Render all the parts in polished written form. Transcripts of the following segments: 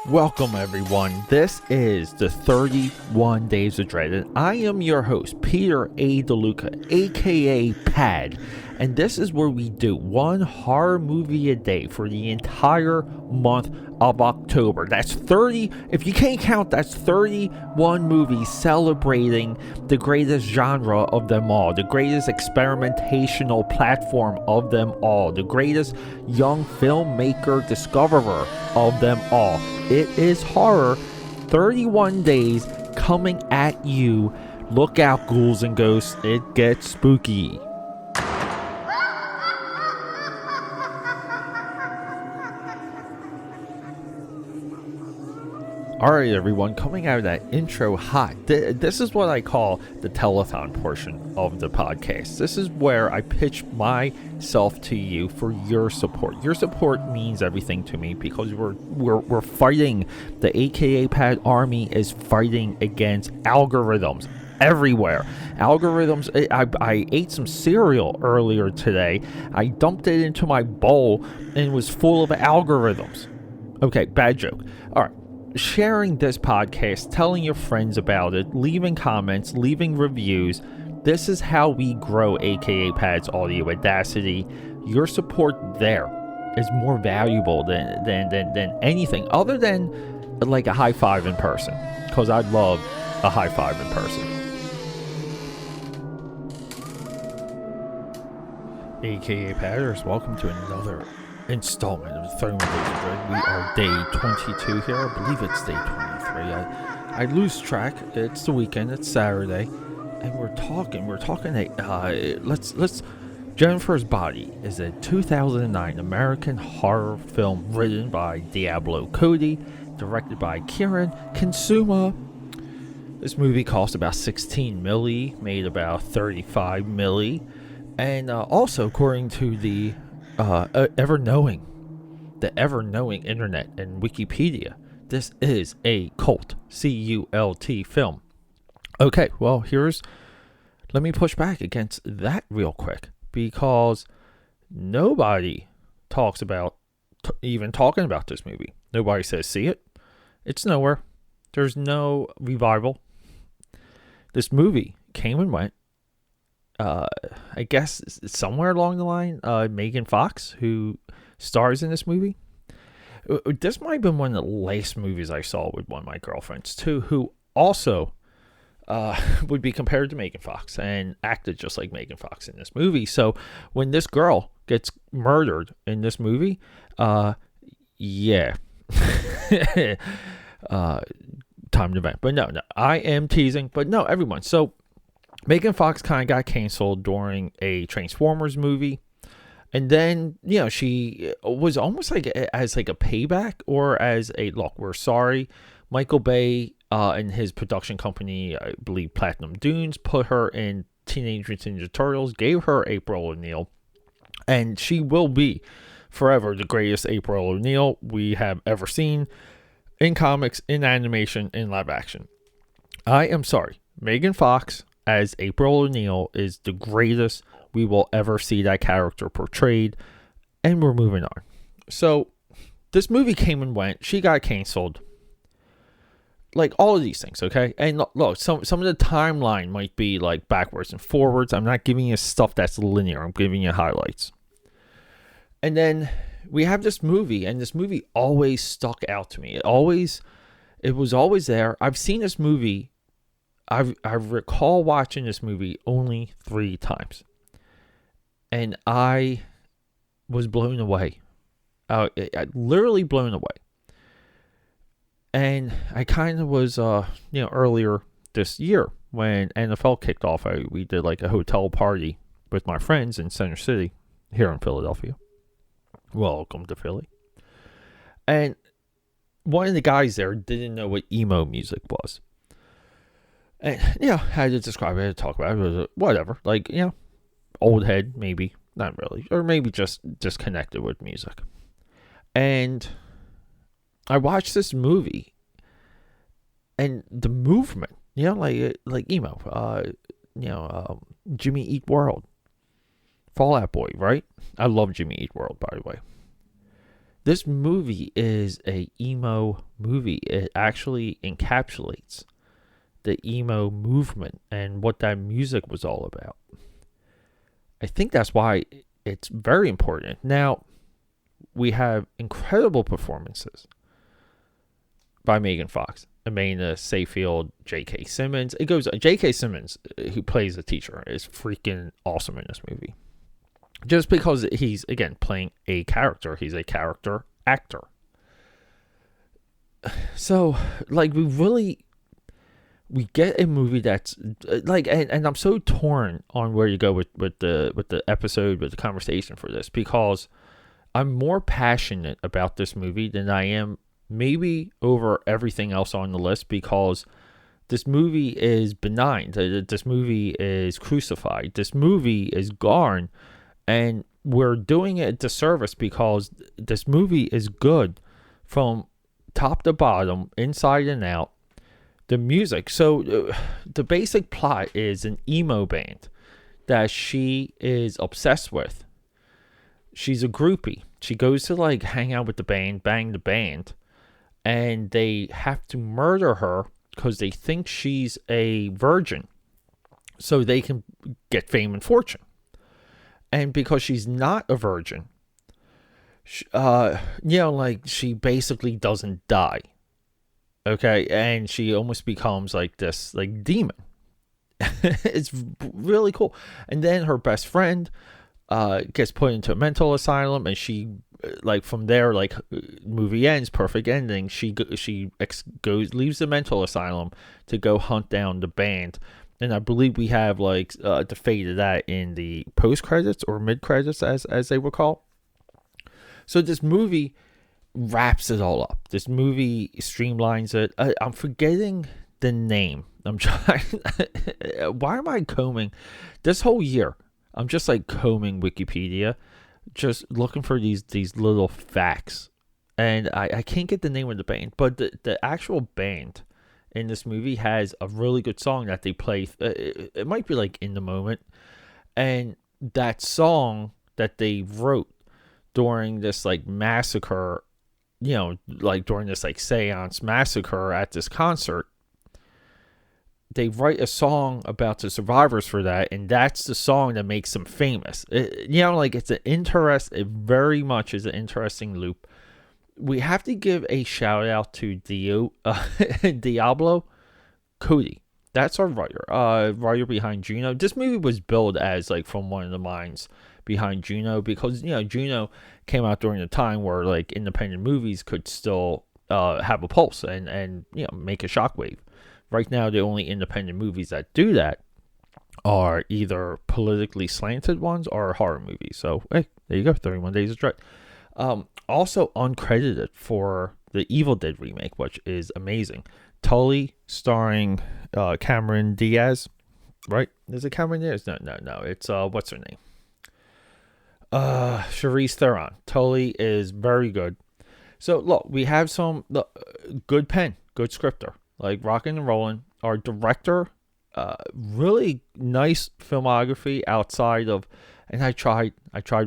Welcome everyone, this is the 31 Days of Dread, and I am your host, Peter A. DeLuca, aka PAD, and this is where we do one horror movie a day for the entire month of October. That's 30, if you can't count, that's 31 movies celebrating the greatest genre of them all, the greatest experimentational platform of them all, the greatest young filmmaker discoverer of them all. It is horror, 31 days coming at you. Look out, ghouls and ghosts, it gets spooky. Alright everyone, coming out of that intro hot, this is what I call the telethon portion of the podcast. This is where I pitch myself to you for your support. Your support means everything to me because we're fighting, the AKAPAD army is fighting against algorithms everywhere. Algorithms, I ate some cereal earlier today, I dumped it into my bowl and it was full of algorithms. Okay, bad joke. Alright. Sharing this podcast, telling your friends about it, leaving comments, leaving reviews. This is how we grow AKAPAD's audio audacity. Your support there is more valuable than anything other than like a high five in person, because I'd love a high five in person. AKAPADers, welcome to another installment of 31 Days of Dread. We are day 22 here. I believe it's day 23. I lose track. It's the weekend. It's Saturday, and we're talking. Let's. Jennifer's Body is a 2009 American horror film written by Diablo Cody, directed by Kieran Consuma. This movie cost about 16 milli, made about 35 milli, and also according to the ever-knowing internet and Wikipedia, this is a cult, C-U-L-T film. Okay, well, let me push back against that real quick, because nobody talks about, even talking about this movie. Nobody says, see it. It's nowhere. There's no revival. This movie came and went. I guess somewhere along the line, Megan Fox, who stars in this movie. This might have been one of the last movies I saw with one of my girlfriends too, who also would be compared to Megan Fox and acted just like Megan Fox in this movie. So when this girl gets murdered in this movie, yeah. Time to vent. But no, I am teasing. But no, everyone. So Megan Fox kind of got canceled during a Transformers movie, and then she was almost like as like a payback, or as a look, we're sorry. Michael Bay and his production company, I believe Platinum Dunes, put her in Teenage Mutant Ninja Turtles, gave her April O'Neil, and she will be forever the greatest April O'Neil we have ever seen in comics, in animation, in live action. I am sorry, Megan Fox as April O'Neil is the greatest we will ever see that character portrayed, and we're moving on. So this movie came and went. She got canceled. Like all of these things, okay? And look, some of the timeline might be like backwards and forwards. I'm not giving you stuff that's linear. I'm giving you highlights. And then we have this movie, and this movie always stuck out to me. It was always there. I've seen this movie. I recall watching this movie only 3 times, and I was blown away. I literally blown away. And I kind of was, earlier this year when NFL kicked off, we did like a hotel party with my friends in Center City here in Philadelphia. Welcome to Philly. And one of the guys there didn't know what emo music was. And, how to describe it, how to talk about it, whatever. Like, old head, maybe. Not really. Or maybe just disconnected with music. And I watched this movie. And the movement, like emo. Jimmy Eat World. Fall Out Boy, right? I love Jimmy Eat World, by the way. This movie is a emo movie. It actually encapsulates the emo movement and what that music was all about. I think that's why it's very important. Now, we have incredible performances by Megan Fox, Amanda Seyfield, J.K. Simmons. It goes. J.K. Simmons, who plays the teacher, is freaking awesome in this movie. Just because he's, again, playing a character. He's a character actor. So, like, we get a movie that's, like, and I'm so torn on where you go with the episode, with the conversation for this, because I'm more passionate about this movie than I am maybe over everything else on the list, because this movie is benign. This movie is crucified. This movie is gone. And we're doing it a disservice because this movie is good from top to bottom, inside and out. The music. So the basic plot is an emo band that she is obsessed with. She's a groupie. She goes to like hang out with the band, bang the band, and they have to murder her because they think she's a virgin so they can get fame and fortune. And because she's not a virgin, like she basically doesn't die. Okay, and she almost becomes like this like demon. It's really cool. And then her best friend gets put into a mental asylum, and she like from there, like movie ends, perfect ending. She leaves the mental asylum to go hunt down the band. And I believe we have like the fate of that in the post credits or mid credits, as they would call. So this movie wraps it all up. This movie streamlines it. I'm forgetting the name. I'm trying. Why am I combing this whole year? I'm just like combing Wikipedia, just looking for these little facts, and I can't get the name of the band, but the actual band in this movie has a really good song that they play. It might be like In the Moment, and that song that they wrote during this like massacre, like during this like seance massacre at this concert, they write a song about the survivors for that, and that's the song that makes them famous. It's it very much is an interesting loop. We have to give a shout out to Diablo Cody. That's our writer behind Juno. This movie was billed as like from one of the minds behind Juno, because Juno came out during a time where like independent movies could still have a pulse and make a shockwave. Right now, the only independent movies that do that are either politically slanted ones or horror movies. So hey, there you go, 31 Days of Dread. Also uncredited for the Evil Dead remake, which is amazing. Tully, starring Cameron Diaz, right? Is it Cameron Diaz? No. It's what's her name? Charlize Theron. Tully is very good. So look, we have some good good scripter, like rocking and rolling. Our director, really nice filmography outside of, and I tried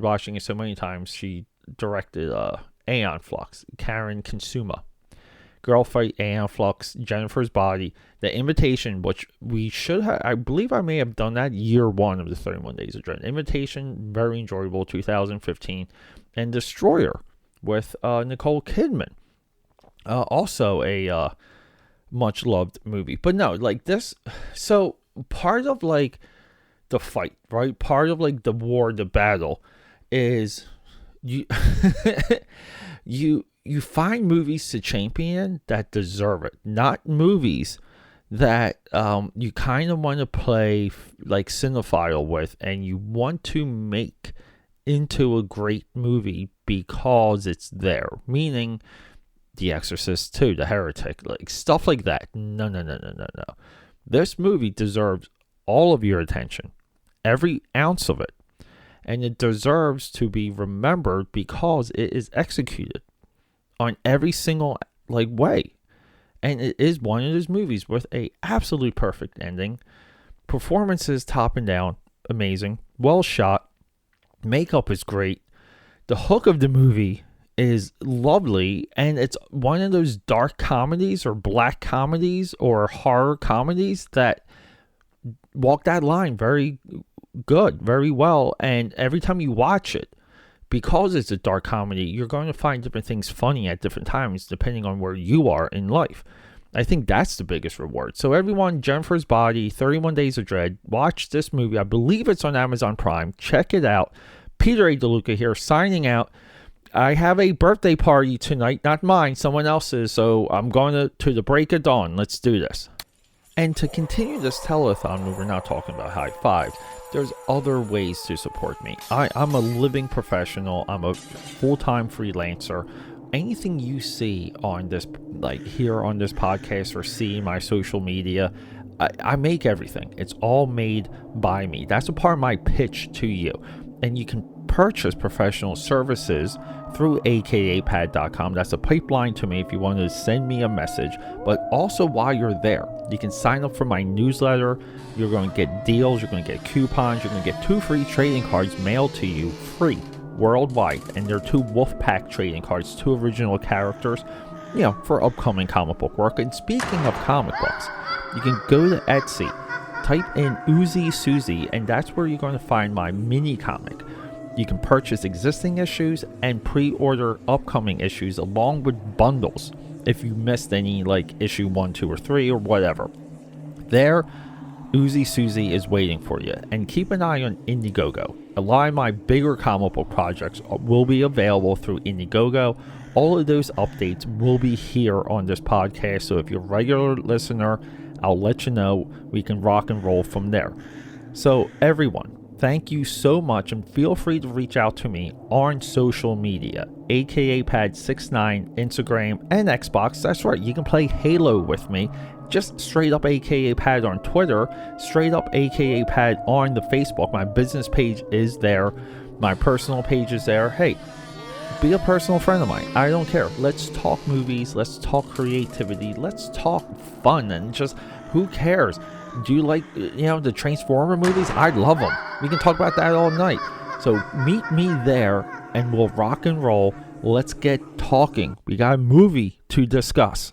watching it so many times. She directed Aeon Flux, Karen Consuma, Girl Fight, Aeon Flux, Jennifer's Body, The Invitation, which we should have, I believe I may have done that year one of the 31 Days of Dread. Invitation, very enjoyable, 2015, and Destroyer with Nicole Kidman, also a much loved movie. But no, like this, so part of like the fight, right? Part of like the war, the battle is you you find movies to champion that deserve it, not movies that you kind of want to play like cinephile with, and you want to make into a great movie because it's there. Meaning The Exorcist 2, The Heretic, like stuff like that. No. This movie deserves all of your attention, every ounce of it. And it deserves to be remembered because it is executed on every single like way. And it is one of those movies with a absolute perfect ending. Performances top and down, amazing. Well shot. Makeup is great. The hook of the movie is lovely, and it's one of those dark comedies or black comedies or horror comedies that walk that line very good, very well. And every time you watch it, because it's a dark comedy, you're going to find different things funny at different times depending on where you are in life. I think that's the biggest reward. So everyone, Jennifer's Body, 31 Days of Dread, watch this movie. I believe it's on Amazon Prime. Check it out. Peter A. DeLuca here, signing out. I have a birthday party tonight, not mine, someone else's, so I'm going to the break of dawn. Let's do this. And to continue this telethon, we're now talking about high fives, there's other ways to support me. I'm a living professional. I'm a full-time freelancer. Anything you see on this, like here on this podcast, or see my social media, I make everything. It's all made by me. That's a part of my pitch to you. And you can purchase professional services through AKAPAD.com. That's a pipeline to me if you want to send me a message. But also while you're there, you can sign up for my newsletter. You're going to get deals. You're going to get coupons. You're going to get 2 free trading cards mailed to you free worldwide. And they're 2 Wolfpack trading cards, 2 original characters, for upcoming comic book work. And speaking of comic books, you can go to Etsy, type in Uzi Susie, and that's where you're going to find my mini comic. You can purchase existing issues and pre-order upcoming issues along with bundles if you missed any, like issue 1, 2, or 3 or whatever. There, Uzi Susie is waiting for you. And keep an eye on Indiegogo. A lot of my bigger comic book projects will be available through Indiegogo. All of those updates will be here on this podcast, so if you're a regular listener, I'll let you know. We can rock and roll from there. So everyone, thank you so much, and feel free to reach out to me on social media, AKAPad69, Instagram, and Xbox. That's right, you can play Halo with me. Just straight up AKAPad on Twitter, straight up AKAPad on the Facebook. My business page is there. My personal page is there. Hey, be a personal friend of mine. I don't care. Let's talk movies. Let's talk creativity. Let's talk fun, and just who cares? Do you like, the Transformer movies? I love them. We can talk about that all night. So meet me there and we'll rock and roll. Let's get talking. We got a movie to discuss.